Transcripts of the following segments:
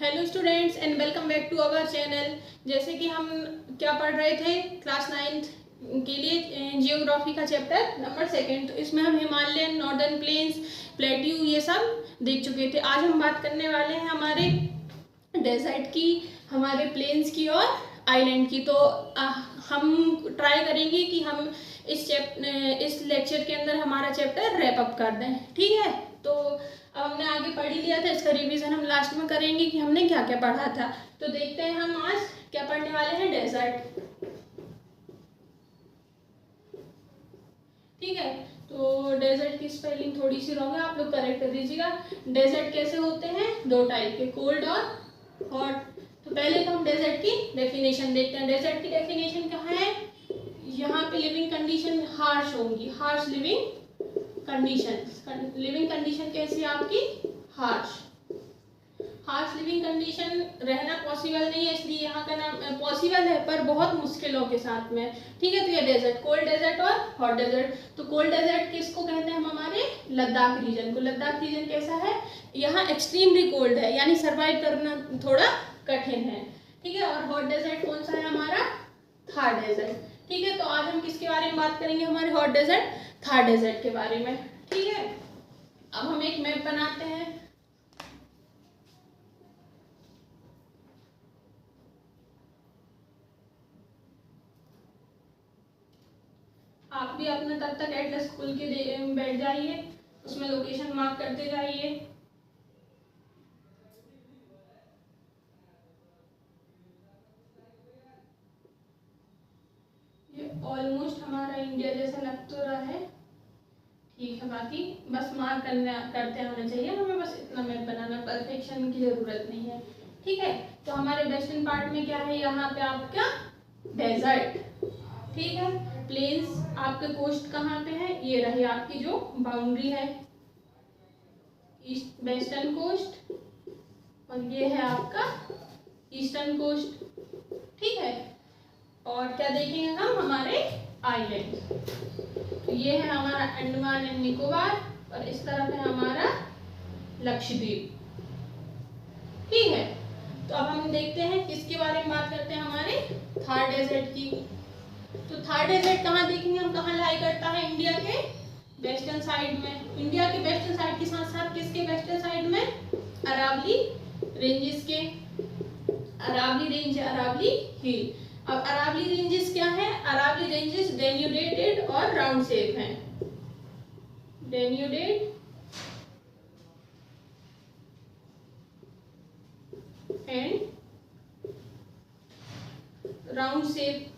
Hello students and welcome back to our channel. जैसे कि हम क्या पढ़ रहे थे क्लास 9th के लिए जियोग्राफी का चैप्टर नंबर 2, तो इसमें हम हिमालयन, नॉर्दर्न प्लेन्स, प्लेट्यू ये सब देख चुके थे। आज हम बात करने वाले हैं हमारे डेजर्ट की, हमारे प्लेन्स की और आइलैंड की। तो हम ट्राई करेंगे कि हम इस लेक्चर के अंदर हमारा चैप्टर रैप अप कर दें, ठीक है। तो अब हमने आगे पढ़ ही लिया था, इसका रिवीजन हम लास्ट में करेंगे कि हमने क्या क्या पढ़ा था। तो देखते हैं हम आज क्या पढ़ने वाले हैं, डेजर्ट, ठीक है। तो डेजर्ट की स्पेलिंग थोड़ी सी रॉन्ग है, आप लोग करेक्ट कर दीजिएगा। डेजर्ट कैसे होते हैं, 2 टाइप के, कोल्ड और हॉट। तो पहले तो हम डेजर्ट की डेफिनेशन देखते हैं। डेजर्ट की डेफिनेशन कहाँ है, यहाँ पे लिविंग कंडीशन हार्श होंगी, harsh living condition. Living condition कैसी है आपकी, हार्श लिविंग कंडीशन रहना पॉसिबल नहीं है, इसलिए यहाँ का नाम पॉसिबल है पर बहुत मुश्किलों के साथ में, ठीक है। तो ये डेजर्ट, कोल्ड डेजर्ट और हॉट डेजर्ट। तो कोल्ड डेजर्ट किसको कहते हैं, हम हमारे लद्दाख रीजन को। लद्दाख रीजन कैसा है, यहाँ एक्सट्रीमली कोल्ड है, यानी सर्वाइव करना थोड़ा कठिन है, ठीक है। और हॉट डेजर्ट कौन सा है, हमारा थार डेजर्ट, ठीक है। तो आज हम किसके बारे में बात करेंगे, हमारे हॉट डेजर्ट, थार डेजर्ट के बारे में, ठीक है। अब हम एक मैप बनाते हैं। आप भी अपना तब तक एटलस खोल के बैठ जाइए, उसमें लोकेशन मार्क करते जाइए। ये ऑलमोस्ट हमारा इंडिया जैसा लग तो रहा है, ठीक है। बाकी बस मार्क करते आना चाहिए हमें, बस इतना मैप बनाना, परफेक्शन की जरूरत नहीं है, ठीक है। तो हमारे वेस्टर्न पार्ट में क्या है, यहाँ पे आपका डेजर्ट, ठीक है। प्लेन्स आपके कोस्ट कहाँ पे है, ये रही आपकी जो बाउंड्री है, ईस्ट वेस्टर्न कोस्ट, और ये है आपका ईस्टर्न कोस्ट, ठीक है। और क्या देखेंगे हम, हमारे आइलैंड। तो ये है हमारा अंडमान एंड निकोबार, और इस तरफ है हमारा लक्षद्वीप, ठीक है। तो अब हम देखते हैं किसके बारे में बात करते हैं, हमारे थार डेजर्ट की। तो थार डेजर्ट कहाँ देखेंगे हम, कहाँ लाई करता है, इंडिया के वेस्टर्न साइड में। इंडिया के वेस्टर्न साइड के साथ साथ किसके वेस्टर्न साइड में, अरावली रेंजेस के, अरावली रेंज, अरावली हिल। अब अरावली रेंजेस क्या है, अरावली रेंजेस डेन्यूडेटेड और राउंड शेप हैं, डेन्यूडेट एंड राउंड शेप,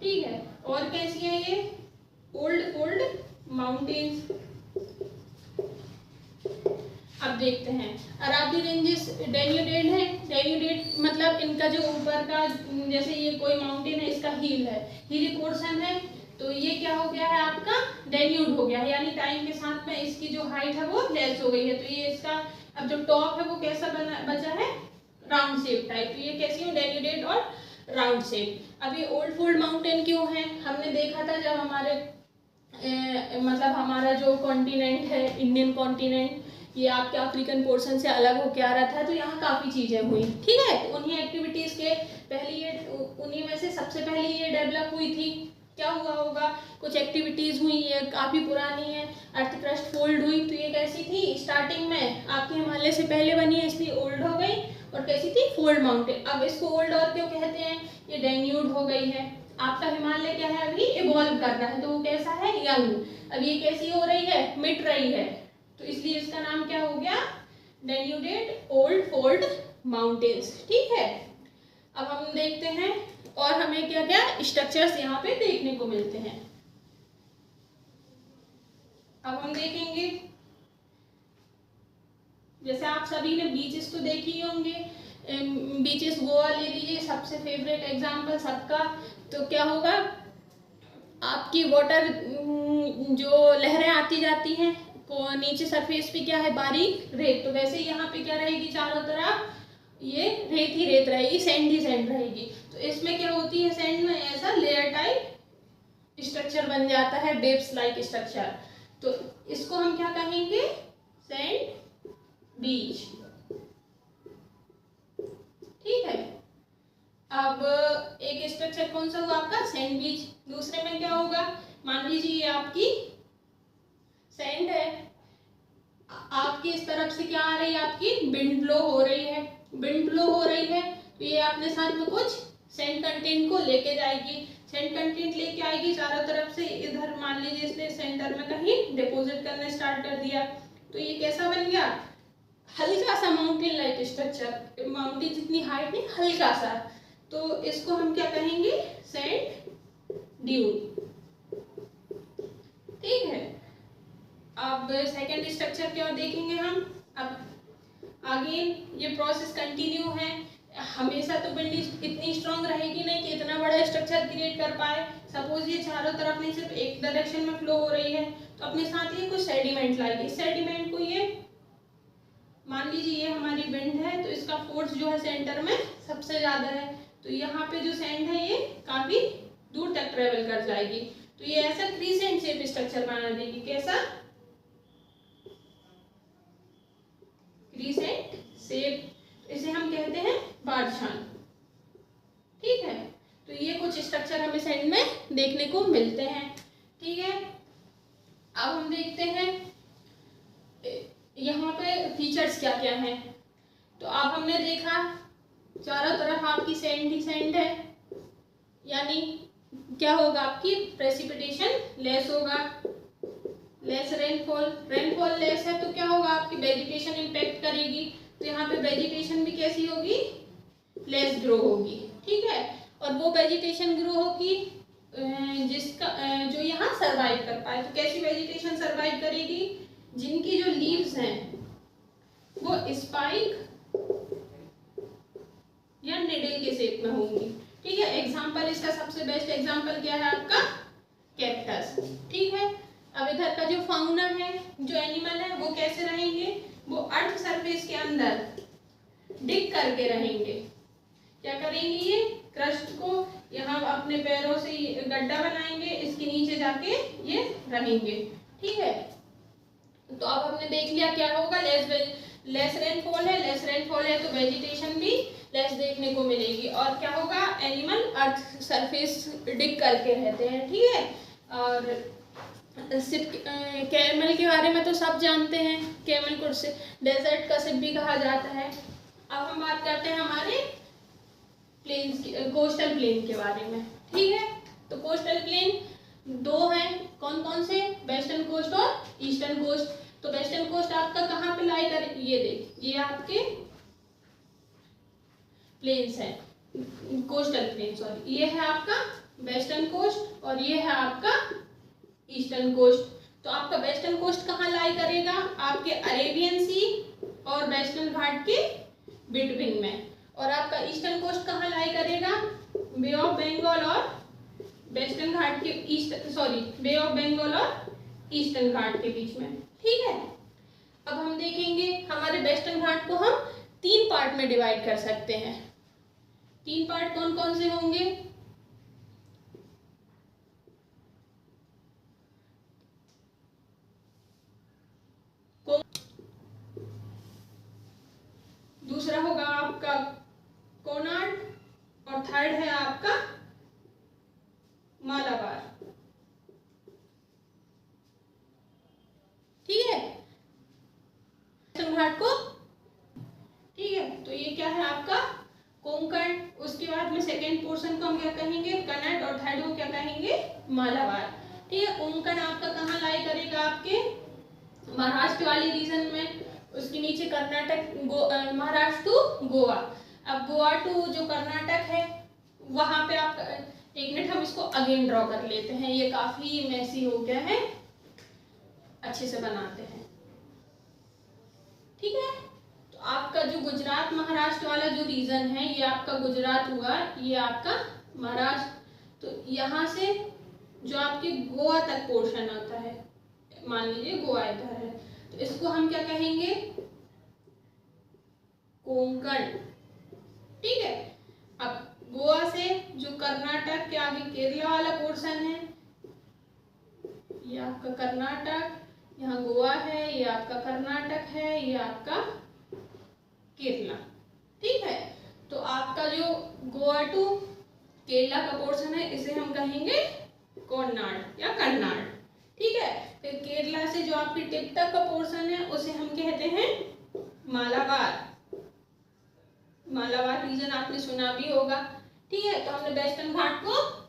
ठीक है। और कैसी है ये, ओल्ड माउंटेन्स। अब देखते हैं, अरावली रेंजेस डेन्यूडेट है, डेन्यूडेट मतलब इनका जो ऊपर का, जैसे ये कोई माउंटेन है, इसका हिल है, हिली पोर्शन है, तो ये क्या हो गया है आपका, डेन्यूड हो गया है, यानी टाइम के साथ में इसकी जो हाइट है वो लेस हो गई है। तो ये इसका अब जो टॉप है वो कैसा बचा है, राउंड शेप टाइप। तो ये कैसी है, डेन्यूडेट और राउंड शेप। अब ये ओल्ड फोल्ड माउंटेन क्यों है, हमने देखा था जब हमारे मतलब हमारा जो कॉन्टिनेंट है, इंडियन कॉन्टिनेंट, ये आपके अफ्रीकन पोर्शन से अलग होकर आ रहा था, तो यहाँ काफ़ी चीज़ें हुई, ठीक है। तो उन्हीं एक्टिविटीज़ के पहली ये, उन्हीं में से सबसे पहले ये डेवलप हुई थी। क्या हुआ होगा, कुछ एक्टिविटीज़ हुई, ये काफ़ी पुरानी है। अर्थ क्रस्ट फोल्ड हुई, तो ये कैसी थी, स्टार्टिंग में आपके हिमालय से पहले बनी है, इसलिए ओल्ड हो गई, और कैसी थी, फोल्ड माउंटेन। अब इसको ओल्ड और क्यों कहते हैं, ये डेन्यूड हो गई है। आपका हिमालय क्या है, अभी इवॉल्व कर रहा है, तो वो कैसा है, यंग। अब ये कैसी हो रही है, मिट रही है, तो इसलिए इसका नाम क्या हो गया, डेन्यूडेट ओल्ड फोल्ड माउंटेन्स, ठीक है। अब हम देखते हैं और हमें क्या क्या स्ट्रक्चर्स यहाँ पे देखने को मिलते हैं। अब हम देखेंगे, जैसे आप सभी ने बीचेस तो देखे ही होंगे, बीचेस गोवा ले लीजिए, सबसे फेवरेट एग्जांपल सबका। तो क्या होगा, आपकी वाटर जो लहरें आती जाती हैं, को नीचे सरफेस पे क्या है, बारीक रेत, तो वैसे यहाँ पे क्या रहेगी, चारों तरफ ये रेत ही रेत रहेगी, सैंड ही सैंड रहेगी। तो इसमें क्या होती है, सैंड में ऐसा लेयर टाइप स्ट्रक्चर बन जाता है, वेव्स लाइक स्ट्रक्चर। तो इसको हम क्या कहेंगे, सैंड बीच, कौन सा हुआ आपका सैंडविच, दूसरे में क्या होगा, मान लीजिए ये आपकी सैंड है, आपकी इस तरफ से क्या आ रही है, आपकी विंड ब्लो हो रही है, विंड ब्लो हो रही है तो ये अपने साथ में कुछ सैंड कंटेंट को लेके जाएगी, सैंड कंटेंट लेके आएगी चारों तरफ से, इधर मान लीजिए इसने सेंटर में कहीं डिपॉजिट करना स्टार्ट कर दिया, तो ये कैसा बन गया, हल्का सा माउंटेन लाइक स्ट्रक्चर, माउंटेन जितनी हाइट नहीं, हल्का सा, तो इसको हम क्या कहेंगे, सैंड ड्यून। ठीक है, अब सेकंड स्ट्रक्चर क्या देखेंगे हम। अब आगे ये प्रोसेस कंटिन्यू है, हमेशा तो बिल्डिंग इतनी स्ट्रांग रहेगी नहीं कि इतना बड़ा स्ट्रक्चर क्रिएट कर पाए, सपोज ये चारों तरफ नहीं सिर्फ एक डायरेक्शन में फ्लो हो रही है, तो अपने साथ ये कुछ सेडिमेंट लाएगी, सेडिमेंट को ये मान लीजिए ये हमारी विंड है, तो इसका फोर्स जो है सेंटर में सबसे ज्यादा है, तो यहाँ पे जो सैंड है ये काफी दूर तक ट्रेवल कर जाएगी, तो ये ऐसा क्रीसेंट शेप स्ट्रक्चर बना देगी, कैसा, क्रीसेंट शेप, इसे हम कहते हैं बारछान। ठीक है, तो ये कुछ स्ट्रक्चर हमें सैंड में देखने को मिलते हैं। ठीक है, अब हम देखते हैं यहाँ पे फीचर्स क्या क्या हैं। तो अब हमने देखा चारों तरफ आपकी सैंड ही सैंड है, यानी क्या होगा, आपकी प्रेसिपिटेशन लेस होगा, लेस रेनफॉल, रेनफॉल लेस है तो क्या होगा, आपकी वेजिटेशन इम्पैक्ट करेगी, तो यहाँ पे वेजिटेशन भी कैसी होगी, लेस ग्रो होगी। ठीक है, और वो वेजिटेशन ग्रो होगी जिसका जो यहाँ सरवाइव कर पाए, तो कैसी वेजिटेशन सरवाइव करेगी, जिनकी जो लीव्स हैं वो स्पाइक या निडल के शेप में होंगी। ठीक है, एग्जाम्पल इसका सबसे बेस्ट एग्जाम्पल क्या है, आपका कैक्टस। ठीक है, अब इधर का जो फाउना है, जो एनिमल है, वो कैसे रहेंगे, वो अर्थ सरफेस के अंदर डिग करके रहेंगे, क्या करेंगे, ये क्रस्ट को यहाँ अपने पैरों से गड्ढा बनाएंगे, इसके नीचे जाके ये रहेंगे। ठीक है, तो अब हमने देख लिया क्या होगा, लेस रेनफॉल है, लेस रेनफॉल है तो वेजिटेशन भी लेस देखने को मिलेगी, और क्या होगा, एनिमल अर्थ सरफेस डिग करके रहते हैं। ठीक है, और सिप कैमल के बारे में तो सब जानते हैं, कैमल को डेजर्ट का सिप भी कहा जाता है। अब हम बात करते हैं हमारे प्लेन्स की, कोस्टल प्लेन के बारे में। ठीक है, तो कोस्टल प्लेन दो हैं, कौन कौन से, वेस्टर्न कोस्ट और ईस्टर्न कोस्ट। तो वेस्टर्न कोस्ट आपका कहाँ पे लाई कर, ये देख, ये आपके प्लेन्स हैं, कोस्टल प्लेन सॉरी, ये है आपका वेस्टर्न कोस्ट और ये है आपका ईस्टर्न कोस्ट। तो आपका वेस्टर्न कोस्ट कहाँ लाई करेगा, आपके अरेबियन सी और वेस्टर्न घाट के बिटवीन में, और आपका ईस्टर्न कोस्ट कहाँ लाई करेगा, बे ऑफ बंगाल और वेस्टर्न घाट के बे ऑफ बंगाल और ईस्टर्न घाट के बीच में। ठीक है, अब हम देखेंगे हमारे वेस्टर्न घाट को हम 3 पार्ट में डिवाइड कर सकते हैं। 3 पार्ट कौन कौन से होंगे, दूसरा होगा आपका कोनार्ड और थर्ड है आपका मालाबार। ठीक है, घाट को, ठीक है, तो ये क्या है आपका कोंकण, उसके बाद में सेकेंड पोर्शन को हम क्या कहेंगे, कन्नड़, और थर्ड को क्या कहेंगे, मालाबार। ठीक है, कोंकण आपका कहाँ लाई करेगा, आपके महाराष्ट्र वाले रीजन में, उसके नीचे कर्नाटक, महाराष्ट्र टू गोवा। अब गोवा टू जो कर्नाटक है वहां पे आप, एक मिनट हम इसको अगेन ड्रॉ कर लेते हैं, ये काफी मैसी हो गया है, अच्छे से बनाते हैं। ठीक है, तो आपका जो गुजरात महाराष्ट्र वाला जो रीजन है, ये आपका गुजरात हुआ, ये आपका महाराष्ट्र, तो यहाँ से जो आपके गोवा तक पोर्शन आता है, मान लीजिए गोवा इधर है, तो इसको हम क्या कहेंगे, कोंकण। ठीक है, अब गोवा से जो कर्नाटक के आगे केरला वाला पोर्शन है, ये आपका कर्नाटक, यहाँ गोवा है, ये आपका कर्नाटक है, ये आपका केरला। ठीक है, तो आपका जो गोवा टू केरला का पोर्शन है इसे हम कहेंगे कोन्नाड या कन्नाड। ठीक है, फिर केरला से जो आपकी टिप तक का पोर्शन है उसे हम कहते हैं मालाबार। मालाबार रीजन आपने सुना भी होगा। ठीक है, तो हमने वेस्टर्न घाट को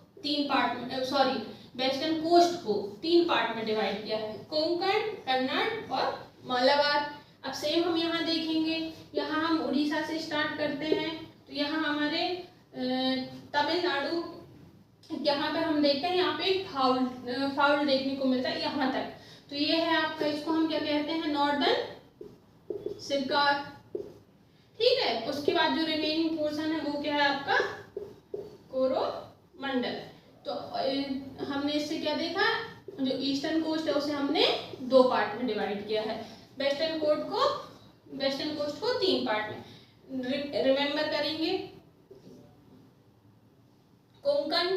वेस्टर्न कोस्ट को 3 पार्ट में डिवाइड किया है, कोंकण, कन्नड़ और मालाबार। अब सेम हम यहाँ देखेंगे, यहाँ हम उड़ीसा से स्टार्ट करते हैं, तो यहाँ हमारे तमिलनाडु, यहाँ पे हम देखते हैं यहाँ पे फाउल देखने को मिलता है यहाँ तक। तो ये है आपका, इसको हम क्या कहते हैं, नॉर्दर्न सिरकार। ठीक है, उसके बाद जो रिमेनिंग पोर्शन है वो क्या है आपका कोरोमंडल। तो हमने इससे क्या देखा, जो ईस्टर्न कोस्ट है उसे हमने 2 पार्ट में डिवाइड किया है, वेस्टर्न कोस्ट को 3 पार्ट में। रिमेम्बर करेंगे, कोंकण,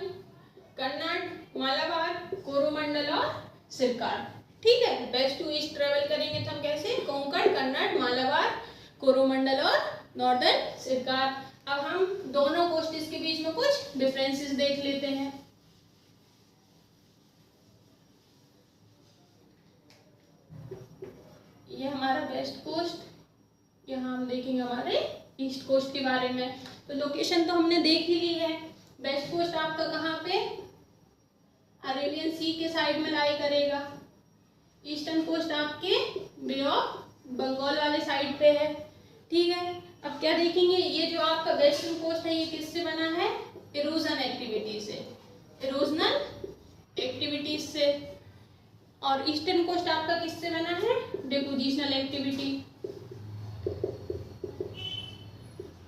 कन्नड़, मालाबार, कोरोमंडल और सिरकार। ठीक है, वेस्ट टू ईस्ट ट्रेवल करेंगे तो हम कैसे, कोंकण, कन्नड़, मालाबार, कोरोमंडल और नॉर्दर्न सिरकार। अब हम दोनों कोस्ट्स के बीच में कुछ डिफरेंसेस देख लेते हैं। ये हमारा वेस्ट कोस्ट, यहाँ हम देखेंगे हमारे ईस्ट कोस्ट के बारे में। तो लोकेशन तो हमने देख ही ली है। वेस्ट कोस्ट आपका कहाँ पे, अरेबियन सी के साइड में लाई करेगा। ईस्टर्न कोस्ट आपके बे ऑफ बंगाल वाले साइड पे है। ठीक है, अब क्या देखेंगे, ये जो आपका वेस्टर्न कोस्ट है ये किससे बना है, इरोजन एक्टिविटीज से। और ईस्टर्न कोस्ट आपका किससे बना है, डिपोजिशनल एक्टिविटी।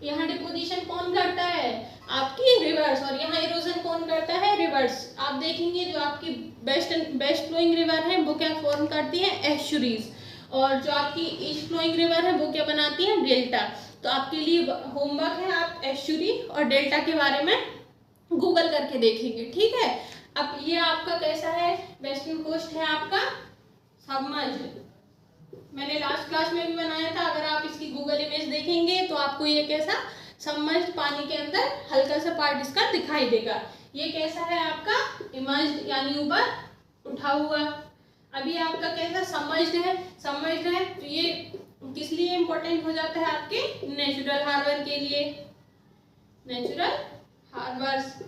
यहाँ डिपोजिशन कौन करता है, आपकी रिवर्स, और यहाँ इरोजन कौन करता है, रिवर्स। आप देखेंगे जो आपकी बेस्ट फ्लोइंग रिवर है वो क्या फॉर्म करती है, एस्चुरीज, और जो आपकी ईस्ट फ्लोइंग रिवर है वो क्या बनाती है, डेल्टा। तो आपके लिए होमवर्क है, आप एस्चुरी और डेल्टा के बारे में गूगल करके देखेंगे। ठीक है, अब ये आपका कैसा है, वेस्टर्न कोस्ट है आपका सबमर्ज्ड। मैंने लास्ट क्लास में भी बनाया था, अगर आप इसकी गूगल इमेज देखेंगे तो आपको ये कैसा सबमर्ज्ड, पानी के अंदर हल्का सा पार्ट इसका दिखाई देगा। ये कैसा है आपका इमर्ज्ड, यानी ऊपर उठा हुआ। अभी आपका कैसा सबमर्ज्ड है, तो ये किस लिए इंपॉर्टेंट हो जाता है, आपके नेचुरल हार्बर के लिए, नेचुरल हार्बर्स।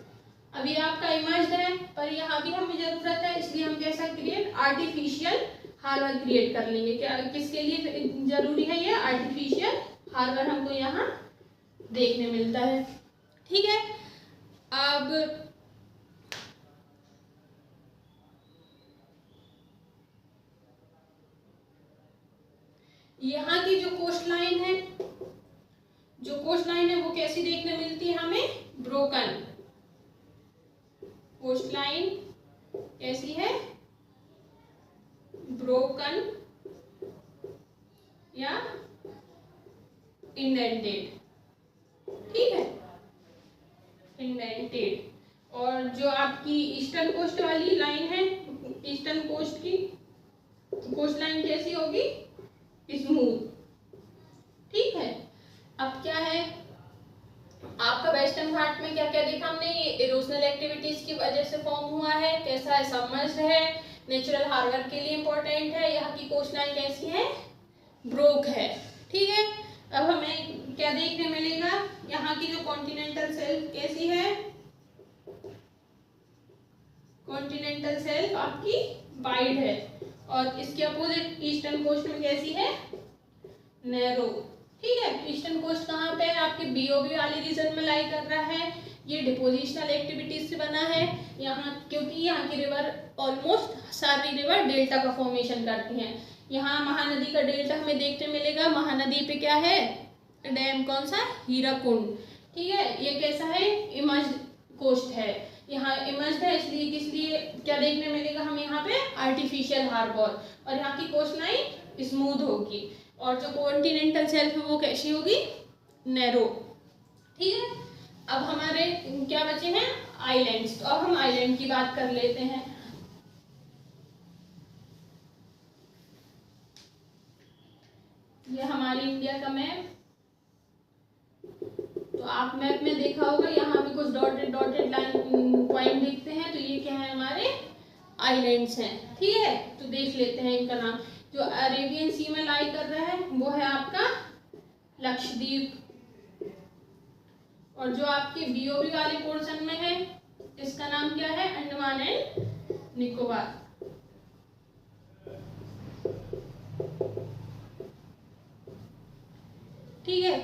अभी आपका इमर्ज्ड है, पर यहाँ भी हमें जरूरत है, इसलिए हम कैसा क्रिएट, आर्टिफिशियल हार्बर क्रिएट कर लेंगे। क्या किसके लिए जरूरी है, ये आर्टिफिशियल हार्बर हमको यहाँ देखने मिलता है। ठीक है, अब यहाँ की जो कोस्ट लाइन है वो कैसी देखने मिलती है हमें, ब्रोकन। कोस्ट लाइन कैसी है, ब्रोकन या इंडेंटेड। ठीक है, इंडेंटेड। और जो आपकी ईस्टर्न कोस्ट वाली लाइन है, ईस्टर्न कोस्ट की कोस्ट लाइन कैसी होगी, स्मूथ। ठीक है, अब क्या है आपका वेस्टर्न घाट में क्या क्या देखा हमने, ये इरोजनल एक्टिविटीज की वजह से फॉर्म हुआ है, कैसा है, सबमर्ज्ड है, नेचुरल हार्बर के लिए इंपॉर्टेंट है। यहाँ की कोस्ट लाइन कैसी है, ब्रोक है। ठीक है, अब हमें क्या देखने मिलेगा, यहाँ की जो कॉन्टिनेंटल शेल्फ कैसी है, कॉन्टिनेंटल शेल्फ आपकी वाइड है, और इसके अपोजिट ईस्टर्न कोस्ट में कैसी है, नैरो। ठीक है, ईस्टर्न कोस्ट कहाँ पे है, आपके बीओबी वाले रीजन में लाई कर रहा है। ये डिपोजिशनल एक्टिविटीज से बना है यहाँ, क्योंकि यहाँ की रिवर ऑलमोस्ट सारी रिवर डेल्टा का फॉर्मेशन करती हैं। यहाँ महानदी का डेल्टा हमें देखने मिलेगा। महानदी पे क्या है, डैम कौन सा, हीराकुंड। ठीक है, ये कैसा है, इमर्ज्ड कोस्ट है। यहाँ इमर्ज्ड है इसलिए किस लिए क्या देखने मिलेगा हमें यहाँ पे, आर्टिफिशियल हार्बर, और यहाँ की कोस्ट लाइन स्मूथ होगी, और जो कॉन्टिनेंटल शेल्फ है वो कैसी होगी, नैरो। ठीक है, अब हमारे क्या बचे हैं, आइलैंड्स। तो अब हम आइलैंड की बात कर लेते हैं। ये हमारी इंडिया का मैप। तो आप मैप में देखा होगा, यहाँ पे कुछ डॉटेड डॉटेड लाइन पॉइंट दिखते हैं, तो ये क्या है, हमारे आइलैंड्स हैं। ठीक है, तो देख लेते हैं इनका नाम। जो अरेबियन सी में लाई कर रहा है वो है आपका लक्षद्वीप, और जो आपके बीओबी वाले पोर्शन में है इसका नाम क्या है, अंडमान एंड निकोबार। ठीक है,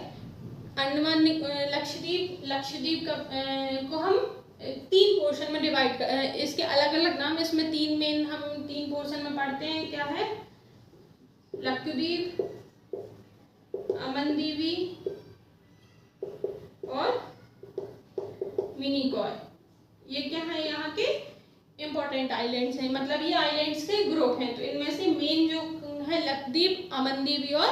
अंडमान लक्षद्वीप का को हम 3 पोर्शन में डिवाइड कर, इसके अलग अलग नाम, इसमें 3 मेन हम 3 पोर्शन में पढ़ते हैं। क्या है, लक्षद्वीप, अमनदीवी और मिनिकॉय। ये क्या है, यहाँ के इम्पोर्टेंट आइलैंड्स हैं, मतलब ये आइलैंड्स के ग्रुप हैं। तो इनमें से मेन जो है लक्षद्वीप, अमनदीवी और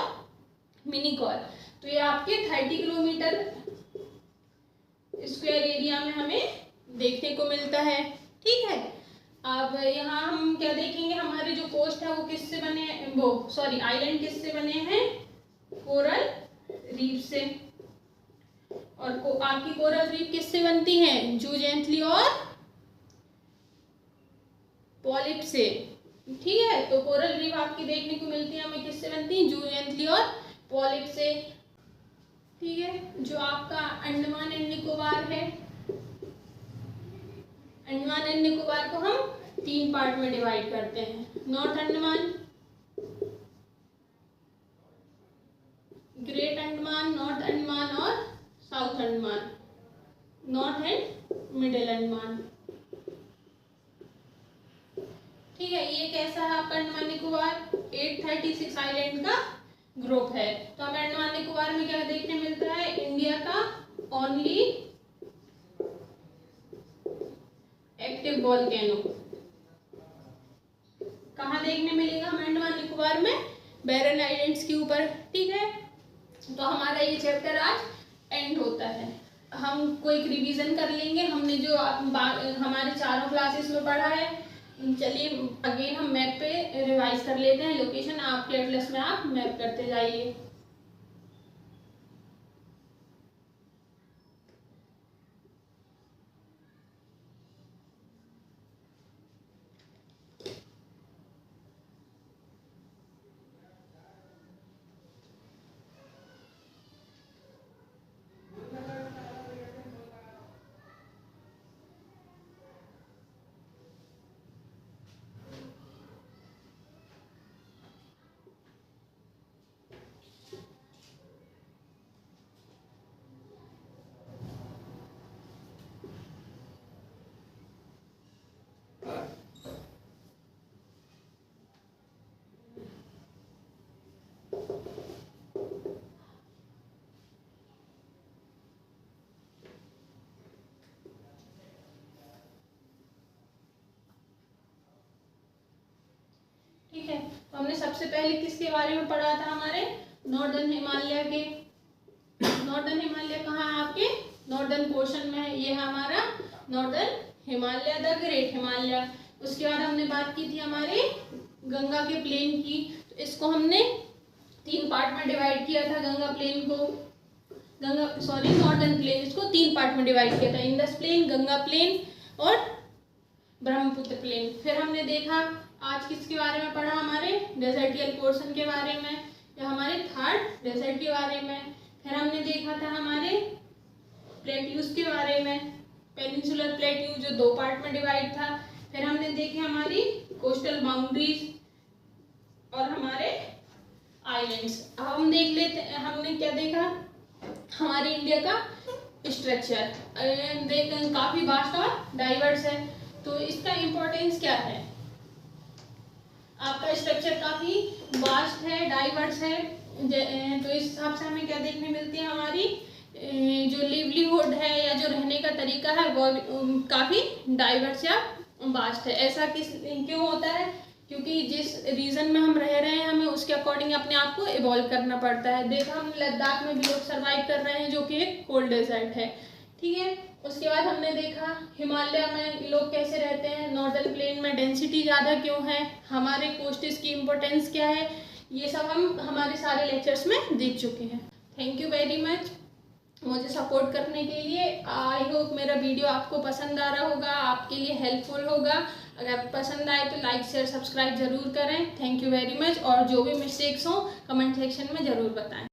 मिनिकॉय। तो ये आपके 30 किलोमीटर स्क्वायर एरिया में हमें देखने को मिलता है। ठीक है, अब यहाँ हम क्या देखेंगे, हमारे जो कोस्ट है वो किससे बने हैं, वो सॉरी आइलैंड किससे बने हैं, कोरल रीफ से। और आपकी कोरल रीफ किससे बनती हैं, जूजेंथली और पॉलिप से। ठीक है, तो कोरल रीफ आपकी देखने को मिलती है हमें किससे बनती है, जूजेंथली और पॉलिप से। ठीक है, जो आपका अंडमान एंड निकोबार है, अंडमान एंड निकोबार को हम 3 पार्ट में डिवाइड करते हैं, North Andaman, Great Andaman, North Andaman और South Andaman, North and Middle Andaman. ठीक है, ये कैसा है आपका अंडमान निकोबार, 836 आइलैंड का ग्रुप है। तो हमें अंडमान निकोबार में क्या देखने मिलता है, इंडिया का ओनली एक्टिव वोल्केनो। कहाँ देखने मिलेगा हमें अंडमान निकोबार में, बैरन आइलैंड्स के ऊपर। ठीक है, तो हमारा ये चैप्टर आज एंड होता है। हम कोई रिवीजन कर लेंगे, हमने जो हमारे चारों क्लासेस में पढ़ा है। चलिए अगेन हम मैप पे रिवाइज कर लेते हैं, लोकेशन आपके एटलस में आप मैप करते जाइए। ठीक है, तो हमने सबसे पहले किसके बारे में पढ़ा था, हमारे नॉर्दर्न हिमालय के। नॉर्दर्न हिमालय कहाँ है आपके, नॉर्दर्न पोर्शन में है, ये है हमारा northern Himalaya, the great Himalaya. उसके बाद हमने बात की थी हमारे गंगा के प्लेन की, तो इसको हमने 3 पार्ट में डिवाइड किया था, गंगा प्लेन को, नॉर्दर्न प्लेन, इसको 3 पार्ट में डिवाइड किया था, इंडस प्लेन, गंगा प्लेन और ब्रह्मपुत्र प्लेन। फिर हमने देखा आज किसके बारे में पढ़ा, हमारे डेजर्टियल पोर्शन के बारे में, या हमारे 3rd डेजर्ट के बारे में। फिर हमने देखा था हमारे प्लेट्यूज के बारे में, पेनिनसुलर प्लेट्यू जो 2 पार्ट में डिवाइड था। फिर हमने देखे हमारी कोस्टल बाउंड्रीज और हमारे आइलैंड्स। अब हम देख लेते हैं हमने क्या देखा, हमारे इंडिया का स्ट्रक्चर काफी वास्ट और डाइवर्स है। तो इसका इम्पोर्टेंस क्या है, आपका स्ट्रक्चर काफी वास्ट है, डाइवर्स है, तो इस हिसाब से हमें क्या देखने मिलती है, हमारी जो लिवलीहुड है या जो रहने का तरीका है वो काफी डाइवर्स या वास्ट है। ऐसा क्यों होता है, क्योंकि जिस रीजन में हम रह रहे हैं हमें उसके अकॉर्डिंग अपने आप को इवॉल्व करना पड़ता है। देखा हम लद्दाख में भी लोग सर्वाइव कर रहे हैं जो कि एक कोल्ड डेजर्ट है। ठीक है, उसके बाद हमने देखा हिमालय में लोग कैसे रहते हैं, नॉर्दर्न प्लेन में डेंसिटी ज़्यादा क्यों है, हमारे कोस्ट्स की इम्पोर्टेंस क्या है, ये सब हम हमारे सारे लेक्चर्स में देख चुके हैं। Thank you very much. मुझे सपोर्ट करने के लिए। आई होप मेरा वीडियो आपको पसंद आ रहा होगा, आपके लिए हेल्पफुल होगा। अगर पसंद आए तो लाइक शेयर सब्सक्राइब जरूर करें। Thank you very much. और जो भी मिस्टेक्स हों कमेंट सेक्शन में ज़रूर बताएं।